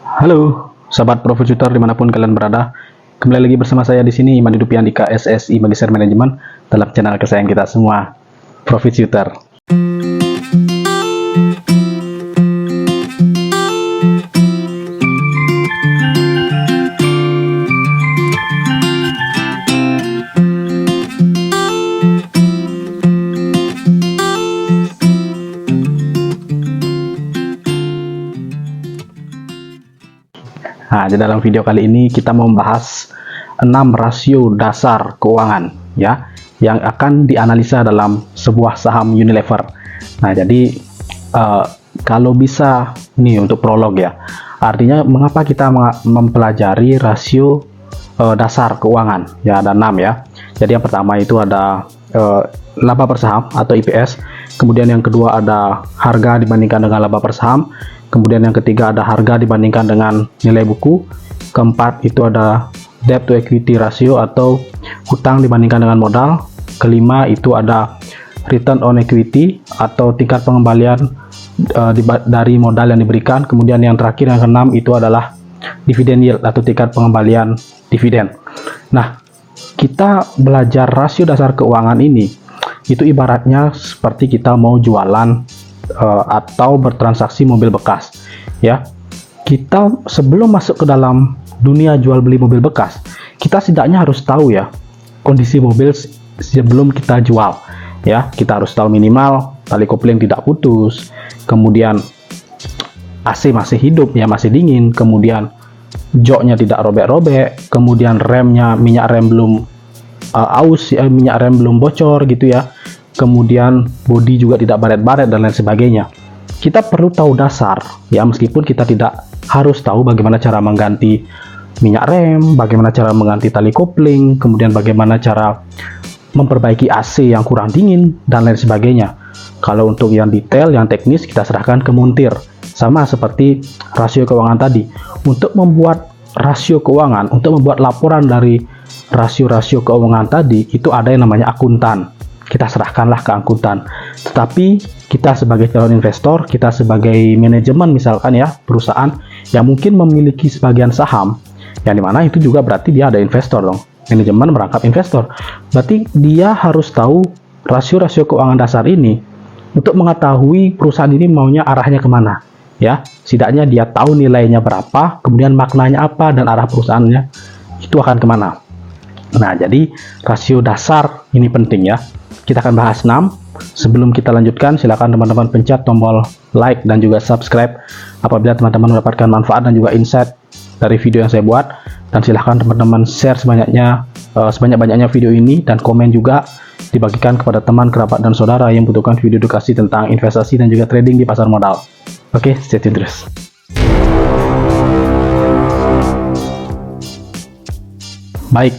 Halo, sahabat Profututor dimanapun kalian berada. Kembali lagi bersama saya di sini, Iman Hidupi Andika, SSI Magister Manajemen, dalam channel kesayangan kita semua, Profututor. Nah, di dalam video kali ini kita membahas 6 rasio dasar keuangan ya yang akan dianalisa dalam sebuah saham Unilever. Nah, jadi kalau bisa nih untuk prolog ya. Artinya mengapa kita mempelajari rasio dasar keuangan? Ya, ada 6 ya. Jadi yang pertama itu ada laba per saham atau EPS. Kemudian yang kedua ada harga dibandingkan dengan laba per saham. Kemudian yang ketiga ada harga dibandingkan dengan nilai buku. Keempat itu ada debt to equity ratio atau hutang dibandingkan dengan modal. Kelima itu ada return on equity atau tingkat pengembalian dari modal yang diberikan. Kemudian yang terakhir yang keenam itu adalah dividend yield atau tingkat pengembalian dividen. Nah, kita belajar rasio dasar keuangan ini itu ibaratnya seperti kita mau jualan atau bertransaksi mobil bekas ya. Kita sebelum masuk ke dalam dunia jual beli mobil bekas, kita setidaknya harus tahu ya kondisi mobil sebelum kita jual ya. Kita harus tahu minimal tali kopling tidak putus, kemudian AC masih hidup ya, masih dingin, kemudian joknya tidak robek-robek, kemudian remnya, minyak rem belum aus ya, minyak rem belum bocor gitu ya, kemudian bodi juga tidak baret-baret dan lain sebagainya. Kita perlu tahu dasar ya, meskipun kita tidak harus tahu bagaimana cara mengganti minyak rem, bagaimana cara mengganti tali kopling, kemudian bagaimana cara memperbaiki AC yang kurang dingin dan lain sebagainya. Kalau untuk yang detail, yang teknis kita serahkan ke montir. Sama seperti rasio keuangan tadi. Untuk membuat rasio keuangan, untuk membuat laporan dari rasio-rasio keuangan tadi, itu ada yang namanya akuntan. Kita serahkanlah ke akuntan. Tetapi kita sebagai calon investor, kita sebagai manajemen misalkan ya, perusahaan yang mungkin memiliki sebagian saham, yang dimana itu juga berarti dia ada investor dong. Manajemen merangkap investor. Berarti dia harus tahu rasio-rasio keuangan dasar ini untuk mengetahui perusahaan ini maunya arahnya kemana. Ya, setidaknya dia tahu nilainya berapa, kemudian maknanya apa, dan arah perusahaannya itu akan kemana. Nah, jadi rasio dasar ini penting ya. Kita akan bahas 6. Sebelum kita lanjutkan, silakan teman-teman pencet tombol like dan juga subscribe apabila teman-teman mendapatkan manfaat dan juga insight dari video yang saya buat. Dan silahkan teman-teman share sebanyak-banyaknya video ini, dan komen juga dibagikan kepada teman, kerabat, dan saudara yang membutuhkan video edukasi tentang investasi dan juga trading di pasar modal. Oke, stay tune terus. Baik,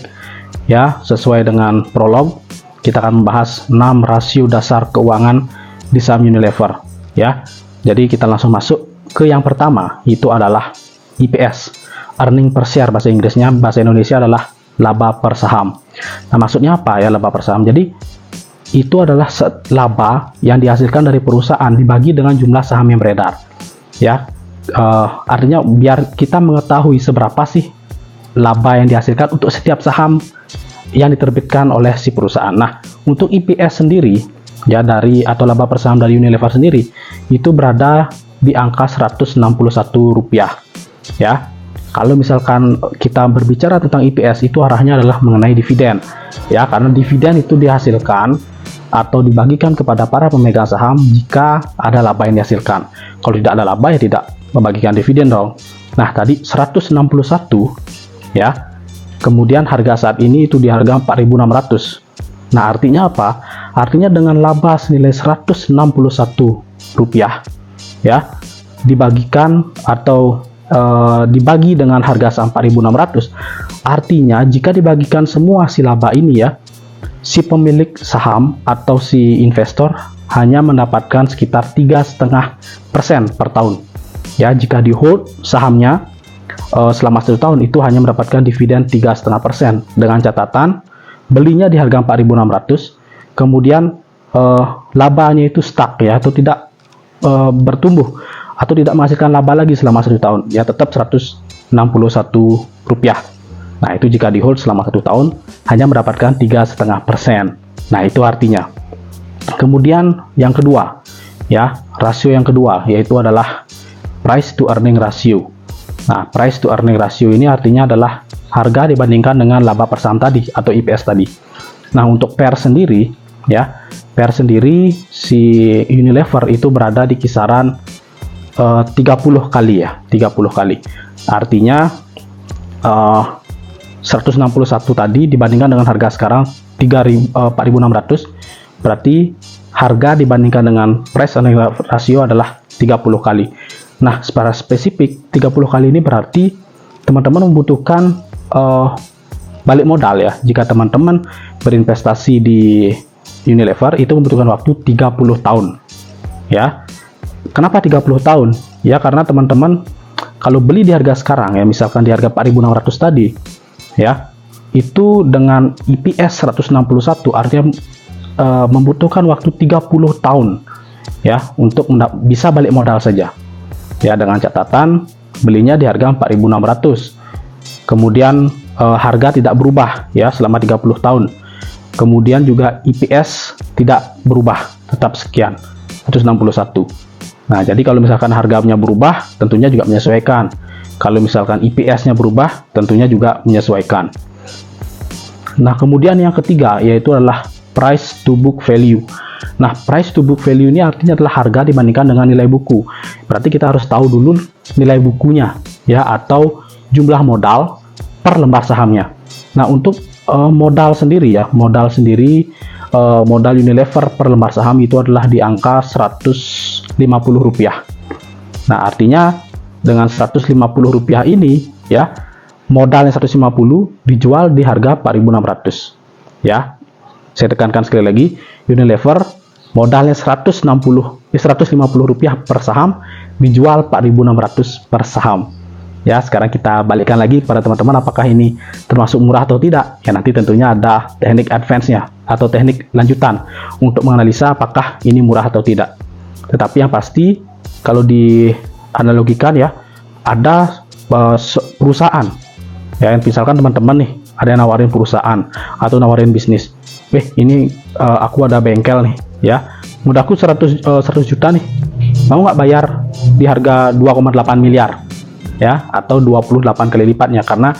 ya, sesuai dengan prolog, kita akan membahas 6 rasio dasar keuangan di saham Unilever ya. Jadi kita langsung masuk ke yang pertama, itu adalah EPS, earning per share bahasa Inggrisnya, bahasa Indonesia adalah laba per saham. Nah, maksudnya apa ya laba per saham? Jadi itu adalah laba yang dihasilkan dari perusahaan dibagi dengan jumlah saham yang beredar ya. Artinya biar kita mengetahui seberapa sih laba yang dihasilkan untuk setiap saham yang diterbitkan oleh si perusahaan. Nah, untuk EPS sendiri ya, dari atau laba per saham dari Unilever sendiri itu berada di angka Rp161 ya. Kalau misalkan kita berbicara tentang EPS, itu arahnya adalah mengenai dividen ya, karena dividen itu dihasilkan atau dibagikan kepada para pemegang saham jika ada laba yang dihasilkan. Kalau tidak ada laba ya tidak membagikan dividen dong. Nah, tadi 161 ya. Kemudian harga saat ini itu di harga 4.600. Nah, artinya apa? Artinya dengan laba senilai Rp161 ya, dibagikan atau dibagi dengan harga saham 4.600. Artinya jika dibagikan semua si laba ini ya, si pemilik saham atau si investor hanya mendapatkan sekitar 3,5% per tahun ya. Jika di hold sahamnya selama 1 tahun itu hanya mendapatkan dividen 3,5%, dengan catatan belinya di harga 4.600, kemudian labanya itu stuck ya, atau tidak bertumbuh atau tidak menghasilkan laba lagi selama 1 tahun, ya tetap Rp161. Nah, itu jika di hold selama 1 tahun hanya mendapatkan 3,5%. Nah, itu artinya. Kemudian yang kedua, ya, rasio yang kedua yaitu adalah price to earning ratio. Nah, price to earning ratio ini artinya adalah harga dibandingkan dengan laba per saham tadi atau EPS tadi. Nah, untuk PER sendiri, ya, PER sendiri si Unilever itu berada di kisaran 30 kali ya, 30 kali. Artinya 161 tadi dibandingkan dengan harga sekarang 4.600, berarti harga dibandingkan dengan price earning ratio adalah 30 kali. Nah, secara spesifik 30 kali ini berarti teman-teman membutuhkan balik modal ya. Jika teman-teman berinvestasi di Unilever itu membutuhkan waktu 30 tahun. Ya. Kenapa 30 tahun? Ya, karena teman-teman kalau beli di harga sekarang ya, misalkan di harga 4.600 tadi, ya, itu dengan EPS 161 artinya membutuhkan waktu 30 tahun ya untuk bisa balik modal saja. Ya, dengan catatan belinya di harga 4.600. Kemudian harga tidak berubah ya selama 30 tahun. Kemudian juga EPS tidak berubah, tetap sekian, 161. Nah, jadi kalau misalkan harganya berubah, tentunya juga menyesuaikan. Kalau misalkan EPS-nya berubah, tentunya juga menyesuaikan. Nah, kemudian yang ketiga yaitu adalah price to book value. Nah, price to book value ini artinya adalah harga dibandingkan dengan nilai buku. Berarti kita harus tahu dulu nilai bukunya ya, atau jumlah modal per lembar sahamnya. Nah, untuk modal sendiri ya, modal Unilever per lembar saham itu adalah di angka Rp150. Nah, artinya dengan Rp150 ini ya, modalnya 150 dijual di harga 4.600 ya. Saya tekankan sekali lagi, Unilever modalnya Rp150 per saham, dijual 4.600 per saham. Ya, sekarang kita balikkan lagi pada teman-teman, apakah ini termasuk murah atau tidak? Ya, nanti tentunya ada teknik advance-nya atau teknik lanjutan untuk menganalisa apakah ini murah atau tidak. Tetapi yang pasti kalau dianalogikan ya, ada perusahaan ya, misalkan teman-teman nih ada yang nawarin perusahaan atau nawarin bisnis. Ini aku ada bengkel nih ya, modalku 100 juta nih, mau nggak bayar di harga 2,8 miliar ya, atau 28 kali lipatnya, karena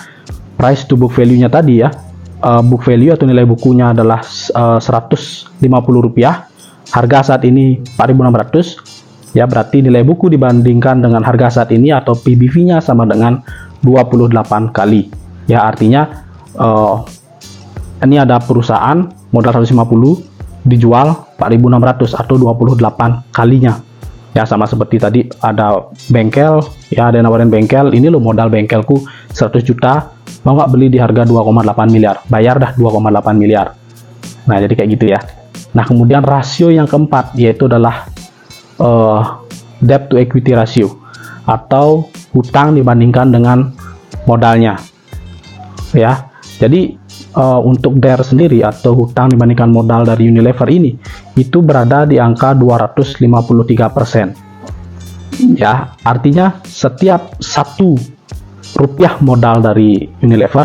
price to book value-nya tadi ya, book value atau nilai bukunya adalah Rp150, harga saat ini 4.600 ya, berarti nilai buku dibandingkan dengan harga saat ini atau PBV-nya sama dengan 28 kali ya. Artinya ini ada perusahaan modal 150 dijual 4.600 atau 28 kalinya ya, sama seperti tadi ada bengkel ya, ada yang nawarin bengkel, ini loh modal bengkelku 100 juta, mau nggak beli di harga 2,8 miliar, bayar dah 2,8 miliar. Nah, jadi kayak gitu ya. Nah, kemudian rasio yang keempat yaitu adalah debt to equity ratio atau hutang dibandingkan dengan modalnya ya. Jadi untuk DER sendiri atau hutang dibandingkan modal dari Unilever ini itu berada di angka 253%. Ya, artinya setiap Rp1 modal dari Unilever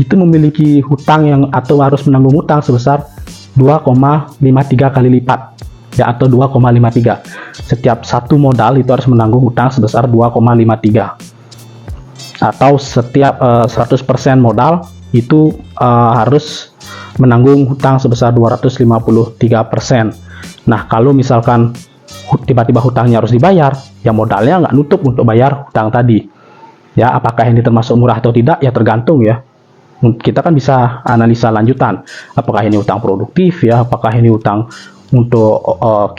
itu memiliki hutang yang atau harus menanggung hutang sebesar 2,53 kali lipat ya, atau 2,53. Setiap satu modal itu harus menanggung hutang sebesar 2,53. Atau setiap 100% modal itu harus menanggung hutang sebesar 253%. Nah, kalau misalkan tiba-tiba hutangnya harus dibayar, ya modalnya nggak nutup untuk bayar hutang tadi. Ya, apakah ini termasuk murah atau tidak? Ya tergantung ya. Kita kan bisa analisa lanjutan. Apakah ini hutang produktif ya? Apakah ini hutang untuk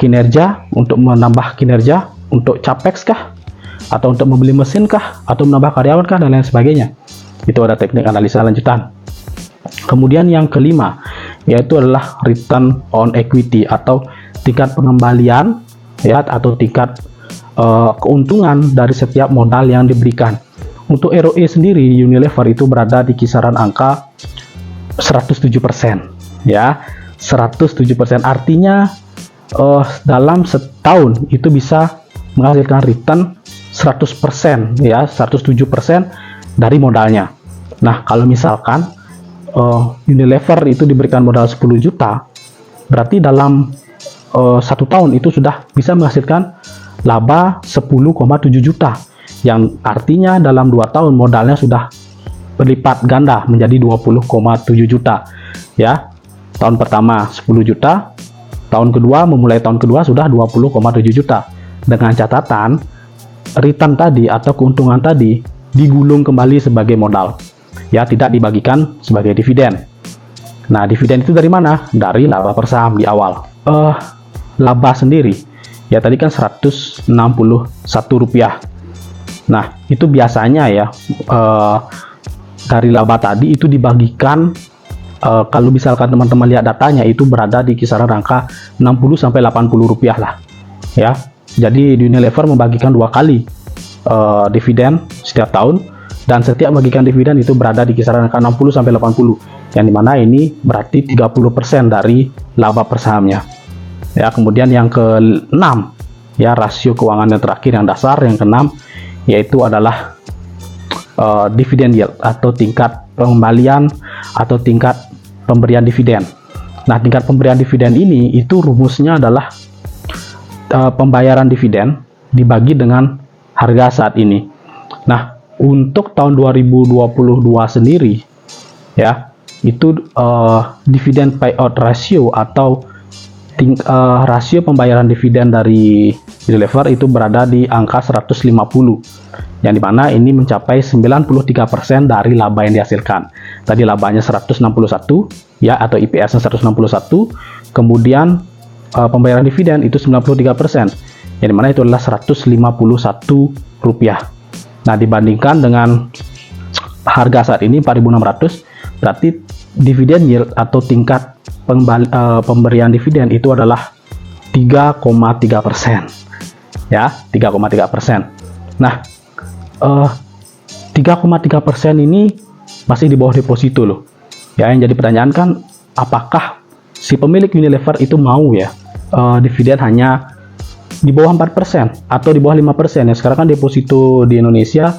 kinerja, untuk menambah kinerja, untuk capex kah? Atau untuk membeli mesin kah? Atau menambah karyawan kah? Dan lain sebagainya. Itu ada teknik analisa lanjutan. Kemudian yang kelima yaitu adalah return on equity atau tingkat pengembalian ya, atau tingkat keuntungan dari setiap modal yang diberikan. Untuk ROE sendiri Unilever itu berada di kisaran angka 107% ya, 107%. Artinya dalam setahun itu bisa menghasilkan return 100% ya, 107% dari modalnya. Nah, kalau misalkan Unilever itu diberikan modal 10 juta, berarti dalam 1 tahun itu sudah bisa menghasilkan laba 10,7 juta, yang artinya dalam 2 tahun modalnya sudah berlipat ganda menjadi 20,7 juta ya. Tahun pertama 10 juta, tahun kedua, memulai tahun kedua sudah 20,7 juta, dengan catatan return tadi atau keuntungan tadi digulung kembali sebagai modal ya, tidak dibagikan sebagai dividen. Nah, dividen itu dari mana? Dari laba per saham di awal. Laba sendiri ya, tadi kan 161 rupiah. Nah, itu biasanya ya, dari laba tadi itu dibagikan, kalau misalkan teman-teman lihat datanya, itu berada di kisaran angka 60-80 rupiah lah ya. Jadi Unilever membagikan 2 kali dividen setiap tahun, dan setiap bagikan dividen itu berada di kisaran angka 60-80, yang dimana ini berarti 30% dari laba per sahamnya ya. Kemudian yang ke-6 ya, rasio keuangan yang terakhir, yang dasar, yang ke-6 yaitu adalah dividend yield atau tingkat pengembalian atau tingkat pemberian dividen. Nah, tingkat pemberian dividen ini itu rumusnya adalah pembayaran dividen dibagi dengan harga saat ini. Nah, untuk tahun 2022 sendiri ya, itu dividen payout ratio atau rasio pembayaran dividen dari Unilever itu berada di angka 150, yang dimana ini mencapai 93% dari laba yang dihasilkan. Tadi labanya 161 ya, atau IPS-nya 161, kemudian pembayaran dividen itu 93%, yang dimana itu adalah 151 rupiah. Nah, dibandingkan dengan harga saat ini 4.600, berarti dividen yield atau tingkat pemberian dividen itu adalah 3,3% ya, 3,3%. Nah, 3,3% ini masih di bawah deposito loh ya. Yang jadi pertanyaan kan, apakah si pemilik Unilever itu mau ya dividen hanya di bawah 4% atau di bawah 5% ya. Sekarang kan deposito di Indonesia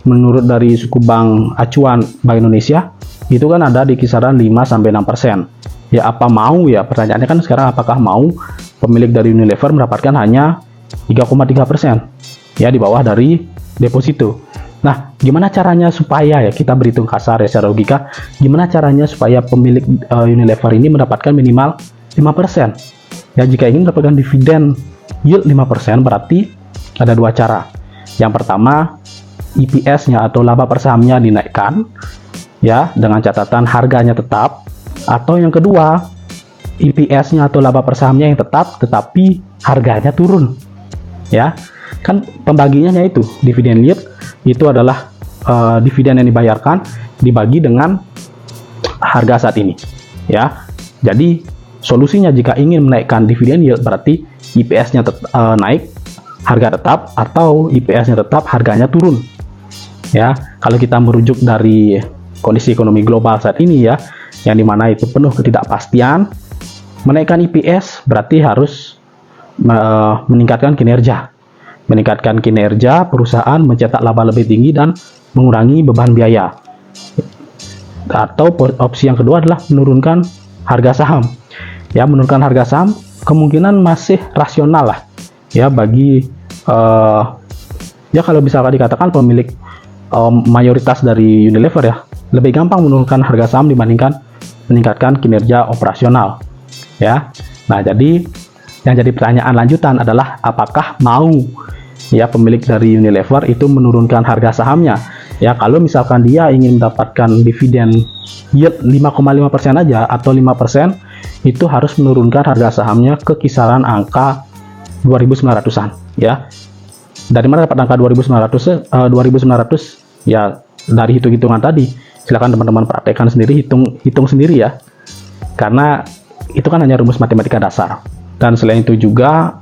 menurut dari suku bank acuan Bank Indonesia itu kan ada di kisaran 5-6%. Ya, apa mau ya, pertanyaannya kan sekarang, apakah mau pemilik dari Unilever mendapatkan hanya 3,3% ya, di bawah dari deposito. Nah, gimana caranya supaya ya, kita berhitung kasar ya secara logika, gimana caranya supaya pemilik Unilever ini mendapatkan minimal 5%? Ya, jika ingin mendapatkan dividen yield 5%, berarti ada 2 cara. Yang pertama, EPS-nya atau laba per sahamnya dinaikkan ya, dengan catatan harganya tetap. Atau yang kedua, EPS-nya atau laba per sahamnya yang tetap tetapi harganya turun ya. Kan pembagiannya itu dividen yield itu adalah dividen yang dibayarkan dibagi dengan harga saat ini ya. Jadi solusinya jika ingin menaikkan dividen yield, berarti EPS-nya naik, harga tetap, atau EPS-nya tetap, harganya turun ya. Kalau kita merujuk dari kondisi ekonomi global saat ini ya, yang dimana itu penuh ketidakpastian, menaikkan EPS berarti harus meningkatkan kinerja perusahaan, mencetak laba lebih tinggi dan mengurangi beban biaya. Atau opsi yang kedua adalah menurunkan harga saham ya. Menurunkan harga saham kemungkinan masih rasional lah ya, bagi ya, kalau misalkan dikatakan pemilik mayoritas dari Unilever ya, lebih gampang menurunkan harga saham dibandingkan meningkatkan kinerja operasional ya. Nah, jadi yang jadi pertanyaan lanjutan adalah, apakah mau ya pemilik dari Unilever itu menurunkan harga sahamnya ya. Kalau misalkan dia ingin mendapatkan dividen yield 5,5% aja atau 5%, itu harus menurunkan harga sahamnya ke kisaran angka 2.900-an ya. Dari mana dapat angka 2.900 ya? Dari hitung-hitungan tadi. Silakan teman-teman praktekkan sendiri, hitung sendiri ya, karena itu kan hanya rumus matematika dasar. Dan selain itu juga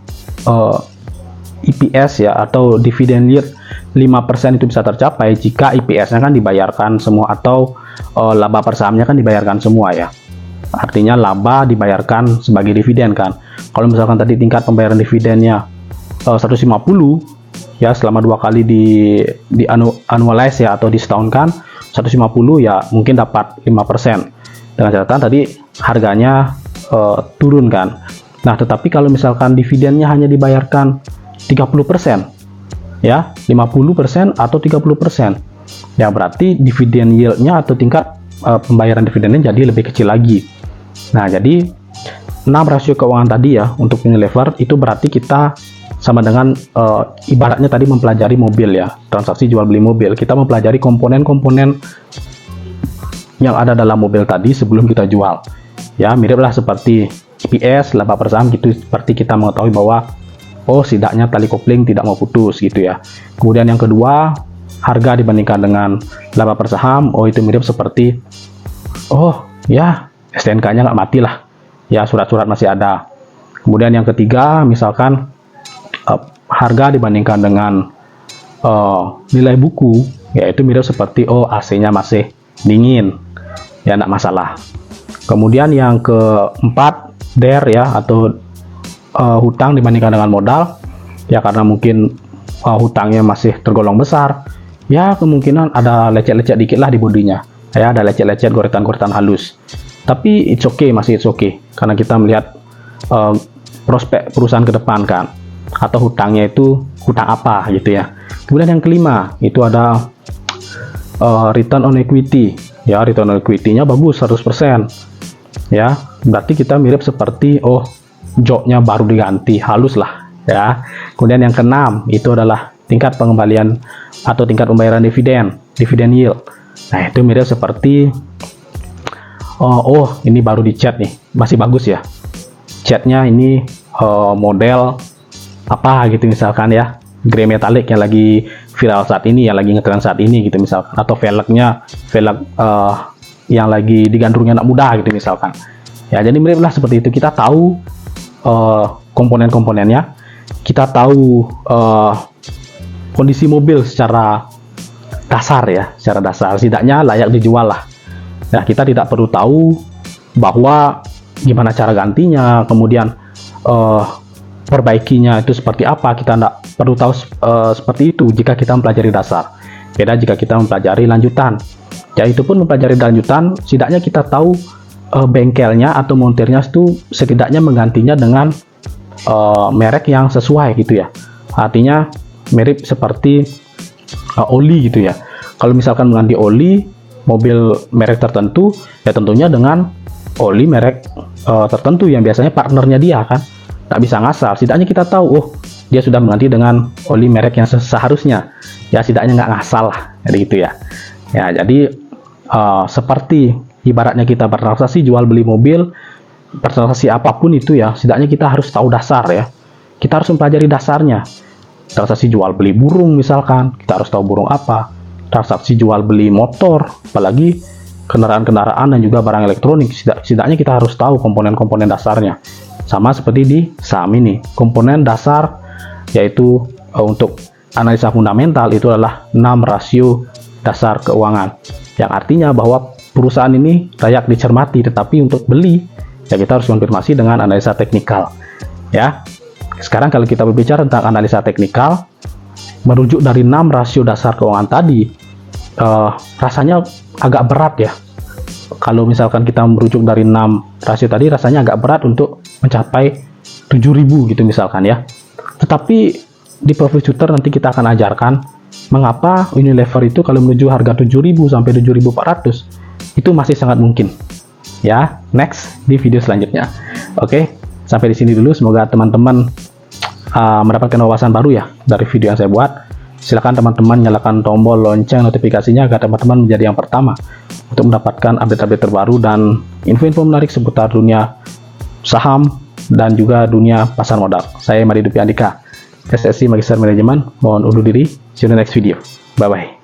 EPS ya atau dividen yield 5% itu bisa tercapai jika EPS-nya kan dibayarkan semua, atau laba per sahamnya kan dibayarkan semua ya. Artinya laba dibayarkan sebagai dividen kan. Kalau misalkan tadi tingkat pembayaran dividennya 150 ya, selama 2 kali di annualize ya, atau disetahunkan 150 ya, mungkin dapat 5%. Dengan catatan tadi harganya turun kan. Nah, tetapi kalau misalkan dividennya hanya dibayarkan 30% ya, 50% atau 30%, ya berarti dividen yieldnya atau tingkat pembayaran dividennya jadi lebih kecil lagi. Nah, jadi 6 rasio keuangan tadi ya untuk Unilever itu berarti kita sama dengan ibaratnya tadi mempelajari mobil ya, transaksi jual beli mobil. Kita mempelajari komponen-komponen yang ada dalam mobil tadi sebelum kita jual. Ya, miriplah seperti EPS, laba per saham gitu, seperti kita mengetahui bahwa oh, setidaknya tali kopling tidak mau putus gitu ya. Kemudian yang kedua, harga dibandingkan dengan laba per saham, oh itu mirip seperti oh ya, STNK-nya nggak mati lah. Ya, surat-surat masih ada. Kemudian yang ketiga, misalkan harga dibandingkan dengan nilai buku, yaitu mirip seperti oh, AC-nya masih dingin. Ya, nggak masalah. Kemudian yang keempat, DER ya, atau hutang dibandingkan dengan modal, ya karena mungkin hutangnya masih tergolong besar, ya kemungkinan ada lecet-lecet dikit lah di bodinya, ya ada lecet-lecet, goretan-goretan halus. Tapi it's okay, masih it's okay, karena kita melihat prospek perusahaan ke depan kan, atau hutangnya itu hutang apa gitu ya. Kemudian yang kelima itu ada return on equity. Ya, return on equity-nya bagus 100%. Ya, berarti kita mirip seperti oh, joknya baru diganti, halus lah ya. Kemudian yang keenam itu adalah tingkat pengembalian atau tingkat pembayaran dividen yield. Nah, itu mirip seperti oh, ini baru dicat nih, masih bagus ya. Catnya ini model apa gitu misalkan ya, grey metallic yang lagi viral saat ini, yang lagi ngetren saat ini gitu misalkan, atau velgnya velg yang lagi digandrungi anak muda gitu misalkan. Ya, jadi miriplah seperti itu. Kita tahu komponen-komponennya, kita tahu kondisi mobil secara dasar ya, secara dasar setidaknya layak dijual lah. Nah, kita tidak perlu tahu bahwa gimana cara gantinya, kemudian perbaikinya itu seperti apa. Kita tidak perlu tahu seperti itu jika kita mempelajari dasar. Beda jika kita mempelajari lanjutan. Ya, itu pun mempelajari lanjutan, setidaknya kita tahu bengkelnya atau montirnya itu setidaknya menggantinya dengan merek yang sesuai gitu ya. Artinya mirip seperti oli gitu ya. Kalau misalkan mengganti oli mobil merek tertentu, ya tentunya dengan oli merek tertentu yang biasanya partnernya dia kan. Nggak bisa ngasal. Setidaknya kita tahu, oh dia sudah mengganti dengan oli merek yang seharusnya. Ya, setidaknya nggak ngasal lah, jadi gitu ya. Ya, jadi seperti ibaratnya kita bertransaksi jual beli mobil, bertransaksi apapun itu ya, setidaknya kita harus tahu dasar ya. Kita harus mempelajari dasarnya. Transaksi jual beli burung misalkan, kita harus tahu burung apa. Transaksi jual beli motor, apalagi kendaraan-kendaraan dan juga barang elektronik, setidaknya kita harus tahu komponen-komponen dasarnya. Sama seperti di saham ini, komponen dasar yaitu untuk analisa fundamental itu adalah 6 rasio dasar keuangan, yang artinya bahwa perusahaan ini layak dicermati, tetapi untuk beli ya kita harus konfirmasi dengan analisa teknikal ya. Sekarang kalau kita berbicara tentang analisa teknikal merujuk dari 6 rasio dasar keuangan tadi, rasanya agak berat ya. Kalau misalkan kita merujuk dari 6 rasio tadi, rasanya agak berat untuk mencapai 7.000 gitu misalkan ya. Tetapi di Profit Shooter nanti kita akan ajarkan mengapa Unilever itu kalau menuju harga 7.000 sampai 7.400 itu masih sangat mungkin. Ya, next di video selanjutnya. Oke, sampai di sini dulu. Semoga teman-teman mendapatkan wawasan baru ya dari video yang saya buat. Silakan teman-teman nyalakan tombol lonceng notifikasinya agar teman-teman menjadi yang pertama untuk mendapatkan update-update terbaru dan info-info menarik seputar dunia saham dan juga dunia pasar modal. Saya Madi Dupi Andika, SSC Magister Manajemen. Mohon undur diri. See you in the next video. Bye-bye.